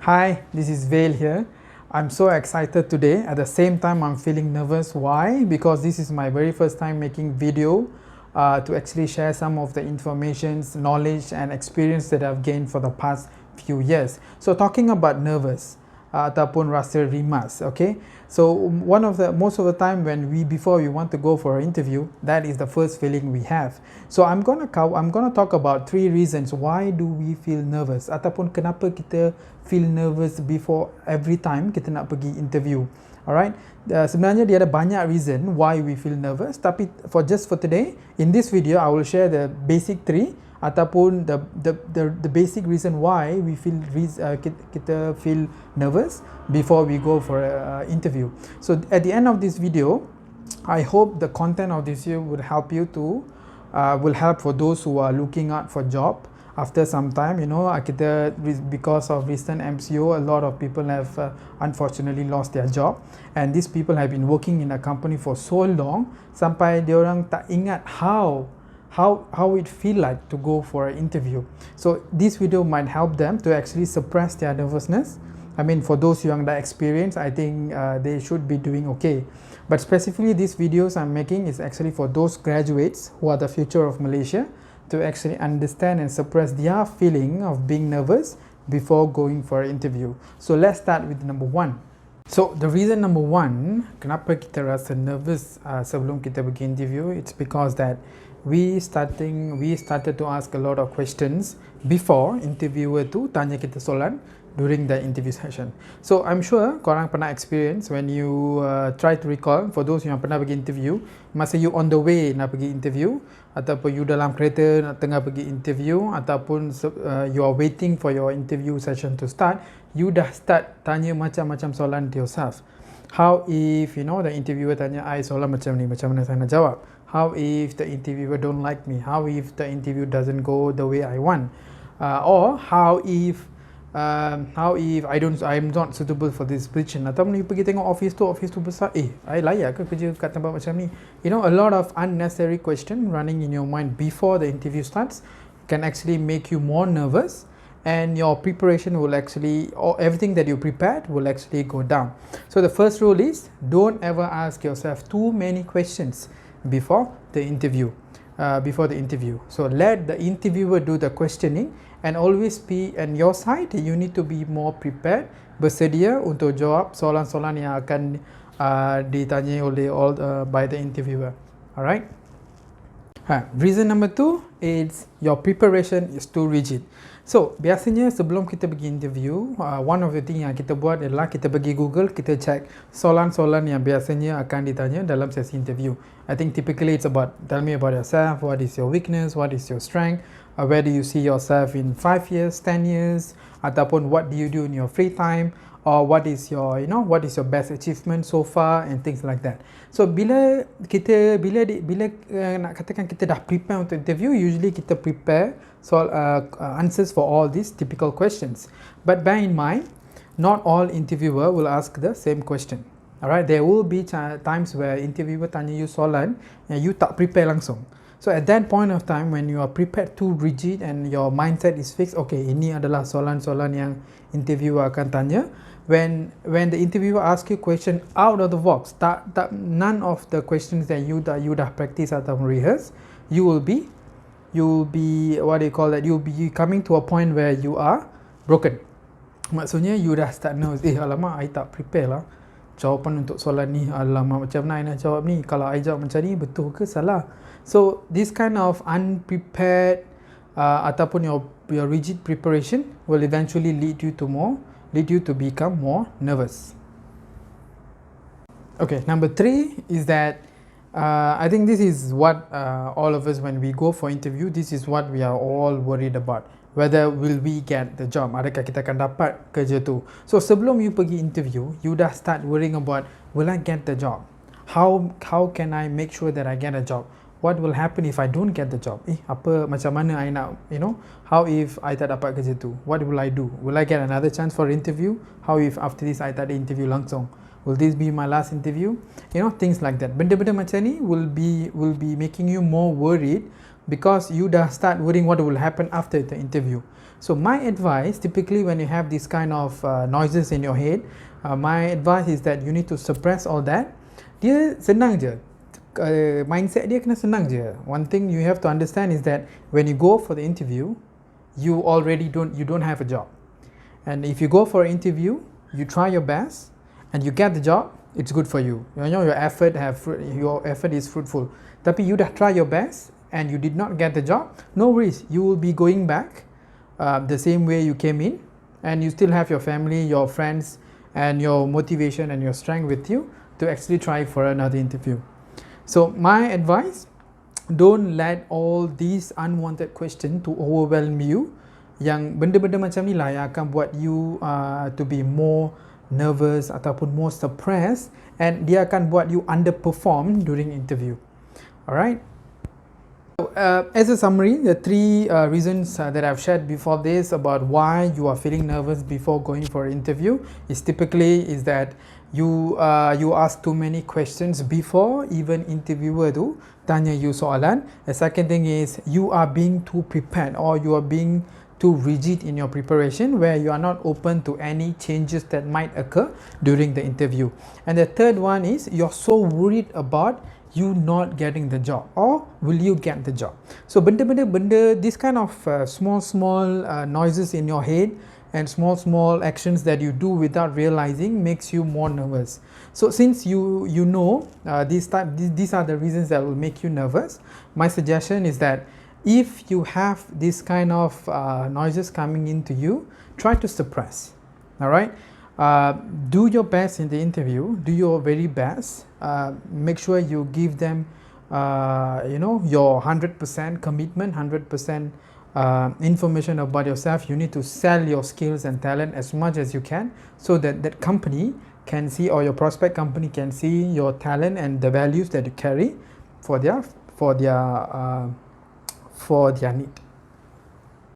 Hi, this is Vale here. I'm so excited today. At the same time, I'm feeling nervous. Why? Because this is my very first time making video to actually share some of the informations, knowledge and experience that I've gained for the past few years. So talking about nervous ataupun rasa rimas, okay? So most of the time when before we want to go for an interview, that is the first feeling we have. So I'm gonna talk about 3 reasons why do we feel nervous ataupun kenapa kita feel nervous before every time kita nak pergi interview. Alright, sebenarnya dia ada banyak reason why we feel nervous, tapi for today in this video I will share the basic 3 ataupun the basic reason why we feel kita feel nervous before we go for an interview. So at the end of this video, I hope the content of this video would help you to will help for those who are looking out for job after some time. You know, because of recent MCO, a lot of people have unfortunately lost their job, and these people have been working in a company for so long sampai diorang tak ingat how it feel like to go for an interview. So this video might help them to actually suppress their nervousness. I mean, for those young that experience, I think they should be doing okay. But specifically, these videos I'm making is actually for those graduates who are the future of Malaysia, to actually understand and suppress their feeling of being nervous before going for an interview. So let's start with number 1. So the reason number 1 kenapa kita rasa nervous sebelum kita pergi interview, it's because that we started to ask a lot of questions before interviewer tu tanya kita soalan during the interview session. So I'm sure korang pernah experience when you try to recall, for those yang pernah pergi interview, masa you on the way nak pergi interview, ataupun you dalam kereta nak tengah pergi interview, ataupun you are waiting for your interview session to start, you dah start tanya macam-macam soalan to yourself. How if, you know, the interviewer tanya I soalan macam ni, macam mana saya nak jawab? How if the interviewer don't like me? How if the interview doesn't go the way I want? Or how if I'm not suitable for this position? Atau you pergi tengok office tu besar, I layak ke kerja kat tempat macam ni? You know, a lot of unnecessary question running in your mind before the interview starts can actually make you more nervous, and your preparation will actually, or everything that you prepared will actually go down. So the first rule is, don't ever ask yourself too many questions before the interview. So let the interviewer do the questioning, and always be on your side. You need to be more prepared, bersedia untuk jawab soalan-soalan yang akan ditanya oleh by the interviewer. Alright. Reason number 2 is your preparation is too rigid. So biasanya sebelum kita pergi interview, one of the thing yang kita buat adalah kita pergi Google, kita check soalan-soalan yang biasanya akan ditanya dalam sesi interview. I think typically it's about, tell me about yourself, what is your weakness, what is your strength, where do you see yourself in 5 years, 10 years, ataupun what do you do in your free time, or what is your best achievement so far, and things like that. So bila nak katakan kita dah prepare untuk interview, usually kita prepare answers for all these typical questions. But bear in mind, not all interviewer will ask the same question. Alright, there will be times where interviewer tanya you soalan yang you tak prepare langsung. So at that point of time, when you are prepared too rigid and your mindset is fixed, okay, ini adalah soalan-soalan yang interviewer akan tanya. When the interviewer asks you question out of the box, none of the questions that you dah practice atau rehearse, you will be what do you call that? You'll be coming to a point where you are broken. Maksudnya you dah start nervous. Alamak, I tak prepare lah jawapan untuk soalan ni. Alamak, macam mana I nak jawab ni? Kalau I jawab macam ni, betul ke salah? So this kind of unprepared ataupun your rigid preparation will eventually lead you to become more nervous. Okay, number 3 is that I think this is what all of us, when we go for interview, this is what we are all worried about. Whether will we get the job, adakah kita akan dapat kerja tu. So sebelum you pergi interview, you dah start worrying about, will I get the job? How can I make sure that I get a job? What will happen if I don't get the job? Macam mana I nak, you know, how if I tak dapat kerja tu? What will I do? Will I get another chance for interview? How if after this I tak ada interview langsung? Will this be my last interview? You know, things like that. Benda-benda macam ni will be making you more worried, because you dah start worrying what will happen after the interview. So my advice, typically when you have this kind of noises in your head, my advice is that you need to suppress all that. Dia senang je, mindset dia kena senang je. One thing you have to understand is that when you go for the interview, you don't have a job. And if you go for an interview, you try your best and you get the job, it's good for you. You know, your effort is fruitful. Tapi you dah try your best and you did not get the job, no worries, you will be going back the same way you came in, and you still have your family, your friends, and your motivation and your strength with you to actually try for another interview. So my advice, don't let all these unwanted questions to overwhelm you. Yang benda-benda macam ni lah yang akan buat you to be more nervous ataupun more suppressed, and dia akan buat you underperform during interview. Alright. So, as a summary, the three reasons that I've shared before this about why you are feeling nervous before going for an interview is that you ask too many questions before even interviewer tu tanya you soalan. The second thing is you are being too prepared, or you are being too rigid in your preparation, where you are not open to any changes that might occur during the interview. And the third one is you're so worried about you not getting the job, or will you get the job. So this kind of small noises in your head and small actions that you do without realizing makes you more nervous. So since you know these are the reasons that will make you nervous, my suggestion is that if you have this kind of noises coming into you, try to suppress. All right. Do your best in the interview, do your very best, make sure you give them your 100% commitment, 100% information about yourself. You need to sell your skills and talent as much as you can, so that that company can see, or your prospect company can see your talent and the values that you carry for their need.